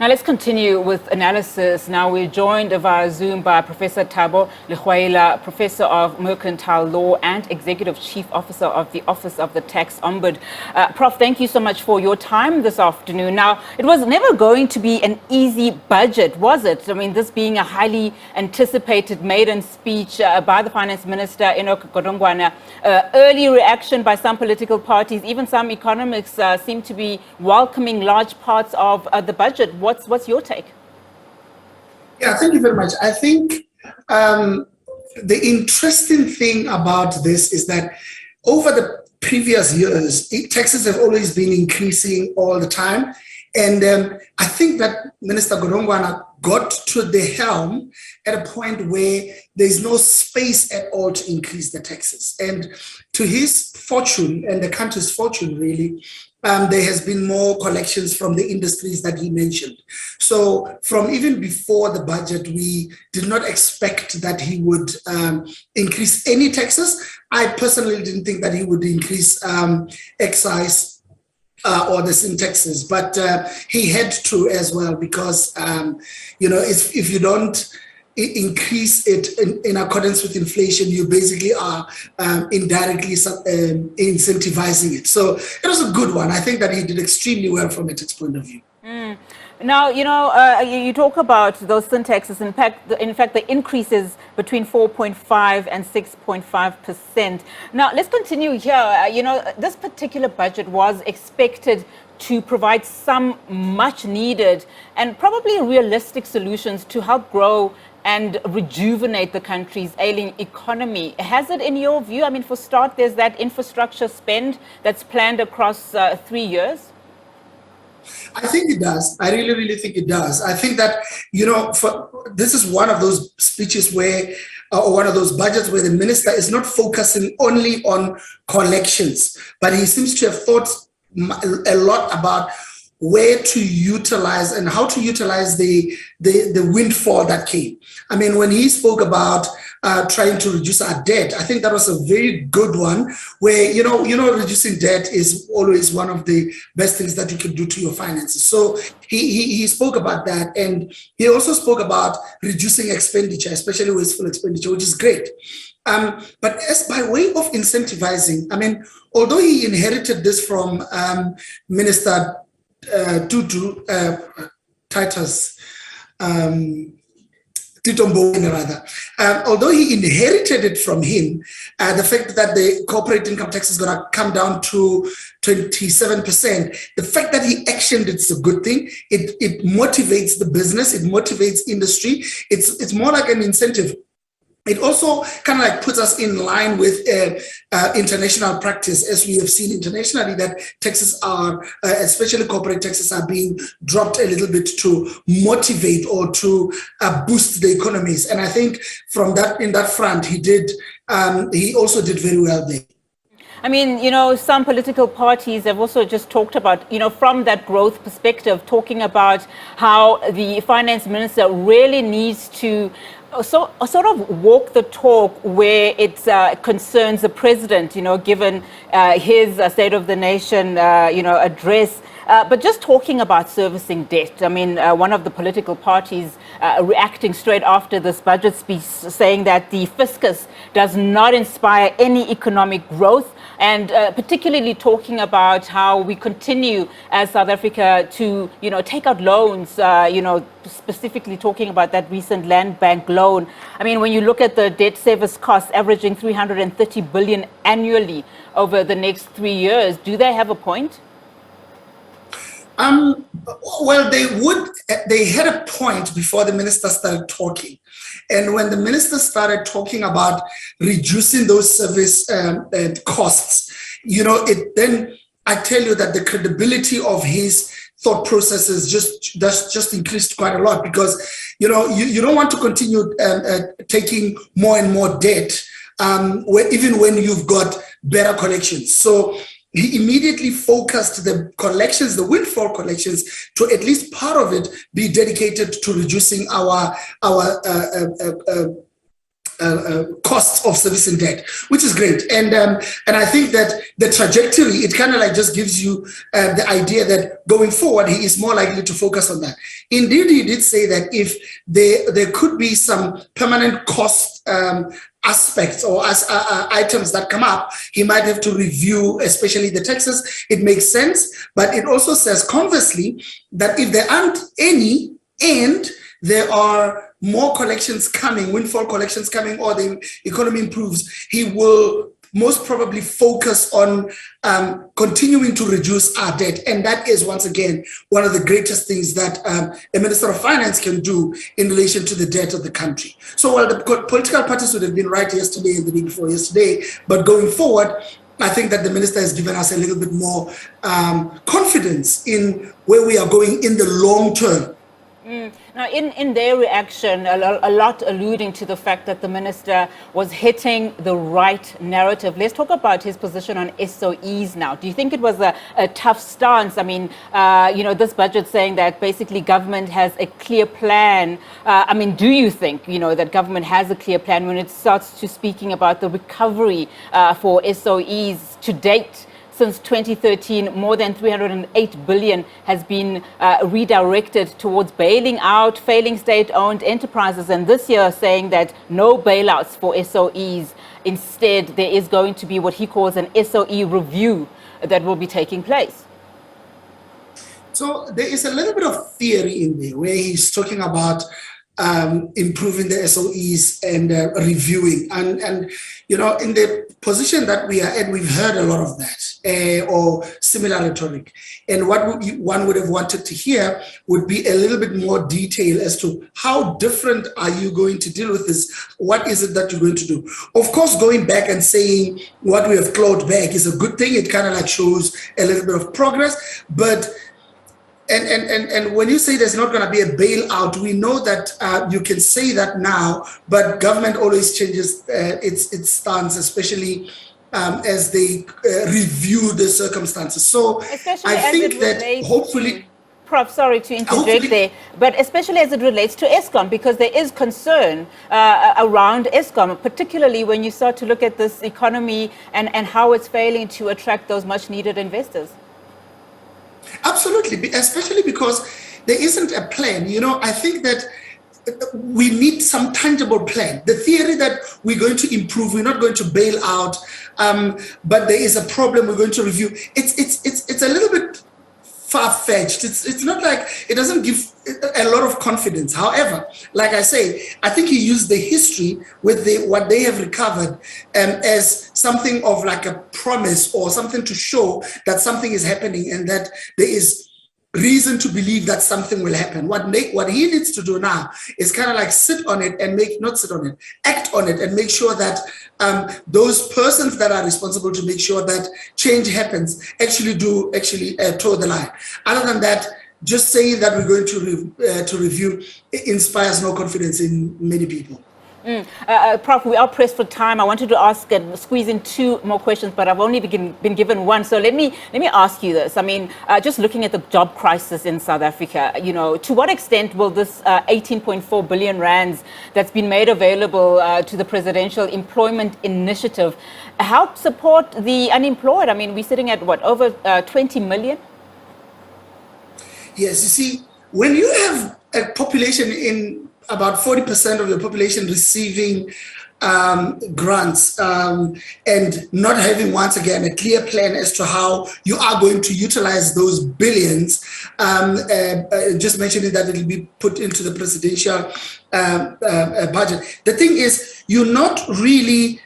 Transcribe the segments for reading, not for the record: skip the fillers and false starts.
Now let's continue with analysis. Now we're joined via Zoom by Professor Thabo Legwaila, Professor of Mercantile Law and Executive Chief Officer of the Office of the Tax Ombud. Prof, thank you so much for your time this afternoon. Now, it was never going to be an easy budget, was it? I mean, this being a highly anticipated maiden speech by the Finance Minister, Godongwana, early reaction by some political parties, even some economists seem to be welcoming large parts of the budget. What's your take? Yeah, thank you very much. I think the interesting thing about this is that over the previous years, taxes have always been increasing all the time. And I think that Minister Godongwana got to the helm at a point where there's no space at all to increase the taxes. And to his fortune and the country's fortune, really, there has been more collections from the industries that he mentioned. So from even before the budget, we did not expect that he would increase any taxes. I personally didn't think that he would increase excise or the sin taxes, but he had to as well because, if you don't increase it in accordance with inflation, you basically are indirectly incentivizing it. So it was a good one. I think that he did extremely well from a tax point of view. Now, you talk about those sin taxes. In fact, the increases between 4.5 and 6.5%. Now, let's continue here. This particular budget was expected to provide some much needed and probably realistic solutions to help grow and rejuvenate the country's ailing economy. Has it, in your view? I mean, for start, there's that infrastructure spend that's planned across 3 years. I think it does. I really, really think it does. I think that, this is one of those speeches where, or one of those budgets where the minister is not focusing only on collections, but he seems to have thought a lot about where to utilize and how to utilize the windfall that came. I mean, when he spoke about trying to reduce our debt, I think that was a very good one where, reducing debt is always one of the best things that you can do to your finances. So he spoke about that. And he also spoke about reducing expenditure, especially wasteful expenditure, which is great. But as by way of incentivizing, I mean, although he inherited this from Minister Titus, although he inherited it from him, the fact that the corporate income tax is going to come down to 27%, the fact that he actioned it's a good thing. It motivates the business, it motivates industry. It's more like an incentive. It also kind of like puts us in line with international practice, as we have seen internationally, that taxes are, especially corporate taxes, are being dropped a little bit to motivate or to boost the economies. And I think in that front, he also did very well there. I mean, some political parties have also just talked about, from that growth perspective, talking about how the finance minister really needs to sort of walk the talk where it concerns the president, given his State of the Nation, address. But just talking about servicing debt, I mean, one of the political parties reacting straight after this budget speech, saying that the fiscus does not inspire any economic growth, and particularly talking about how we continue as South Africa to, take out loans, specifically talking about that recent land bank loan. I mean, when you look at the debt service costs averaging 330 billion annually over the next 3 years, do they have a point? Well, they had a point before the minister started talking. And when the minister started talking about reducing those service costs, then I tell you that the credibility of his thought processes just increased quite a lot, because, you don't want to continue taking more and more debt, even when you've got better collections. So he immediately focused the collections, the windfall collections, to at least part of it be dedicated to reducing our costs of servicing debt, which is great. And I think that the trajectory, it kind of like just gives you the idea that going forward, he is more likely to focus on that. Indeed, he did say that if there could be some permanent cost aspects or items that come up, he might have to review, especially the taxes. It makes sense, but it also says conversely that if there aren't any and there are more collections coming, windfall collections coming, or the economy improves, he will most probably focus on continuing to reduce our debt. And that is, once again, one of the greatest things that a Minister of Finance can do in relation to the debt of the country. So while the political parties would have been right yesterday and the day before yesterday, but going forward, I think that the minister has given us a little bit more confidence in where we are going in the long term. Now, in their reaction, a lot alluding to the fact that the minister was hitting the right narrative. Let's talk about his position on SOEs now. Do you think it was a tough stance? I mean, this budget saying that basically government has a clear plan. Do you think, that government has a clear plan when it starts to speaking about the recovery for SOEs to date? Since 2013, more than 308 billion has been redirected towards bailing out failing state-owned enterprises. And this year saying that no bailouts for SOEs. Instead, there is going to be what he calls an SOE review that will be taking place. So there is a little bit of theory in there where he's talking about improving the SOEs and reviewing. And in the position that we are at, we've heard a lot of that or similar rhetoric. And what one would have wanted to hear would be a little bit more detail as to how different are you going to deal with this? What is it that you're going to do? Of course, going back and saying what we have clawed back is a good thing. It kind of like shows a little bit of progress, but And when you say there's not going to be a bailout, we know that you can say that now, but government always changes its stance, especially as they review the circumstances. So especially I think that hopefully... Prof, sorry to interject there, but especially as it relates to Eskom, because there is concern around Eskom, particularly when you start to look at this economy and how it's failing to attract those much needed investors. Absolutely, especially because there isn't a plan. I think that we need some tangible plan. The theory that we're going to improve, we're not going to bail out, but there is a problem, we're going to review. It's a little bit far-fetched. It's not like, it doesn't give a lot of confidence. However, like I say, I think he used the history with what they have recovered as something of like a promise or something to show that something is happening and that there is reason to believe that something will happen. What he needs to do now is kind of like sit on it and act on it and make sure that those persons that are responsible to make sure that change happens actually toe the line. Other than that, just saying that we're going to review inspires no confidence in many people. Prof, we are pressed for time. I wanted to ask and squeeze in two more questions, but I've only been given one. So let me ask you this. I mean, just looking at the job crisis in South Africa, to what extent will this 18.4 billion rands that's been made available to the Presidential Employment Initiative help support the unemployed? I mean, we're sitting at what, over 20 million? Yes, you see, when you have a population in about 40% of the population receiving grants and not having, once again, a clear plan as to how you are going to utilize those billions, just mentioning that it will be put into the presidential budget. The thing is, you're not really...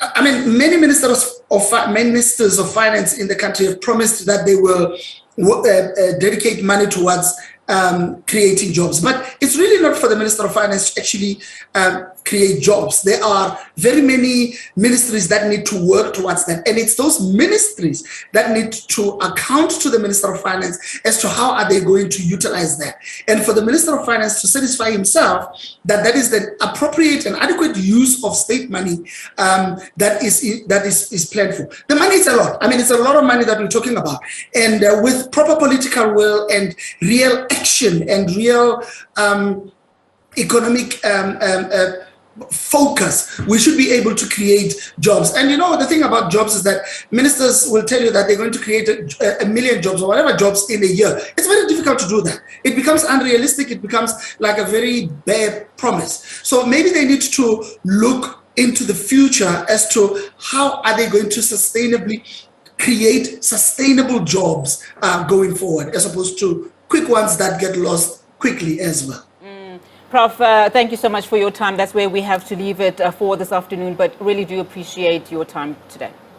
I mean, many ministers of finance in the country have promised that they will dedicate money towards creating jobs, but it's really not for the Minister of Finance to actually create jobs. There are very many ministries that need to work towards that, and it's those ministries that need to account to the Minister of Finance as to how are they going to utilize that, and for the Minister of Finance to satisfy himself that is the appropriate and adequate use of state money that is planned for. The money is a lot. I mean, it's a lot of money that we're talking about, and with proper political will and real action and real economic focus, we should be able to create jobs. And the thing about jobs is that ministers will tell you that they're going to create a million jobs or whatever jobs in a year. It's very difficult to do that. It becomes unrealistic. It becomes like a very bare promise. So maybe they need to look into the future as to how are they going to sustainably create sustainable jobs going forward, as opposed to quick ones that get lost quickly as well. Prof, thank you so much for your time. That's where we have to leave it for this afternoon, but really do appreciate your time today.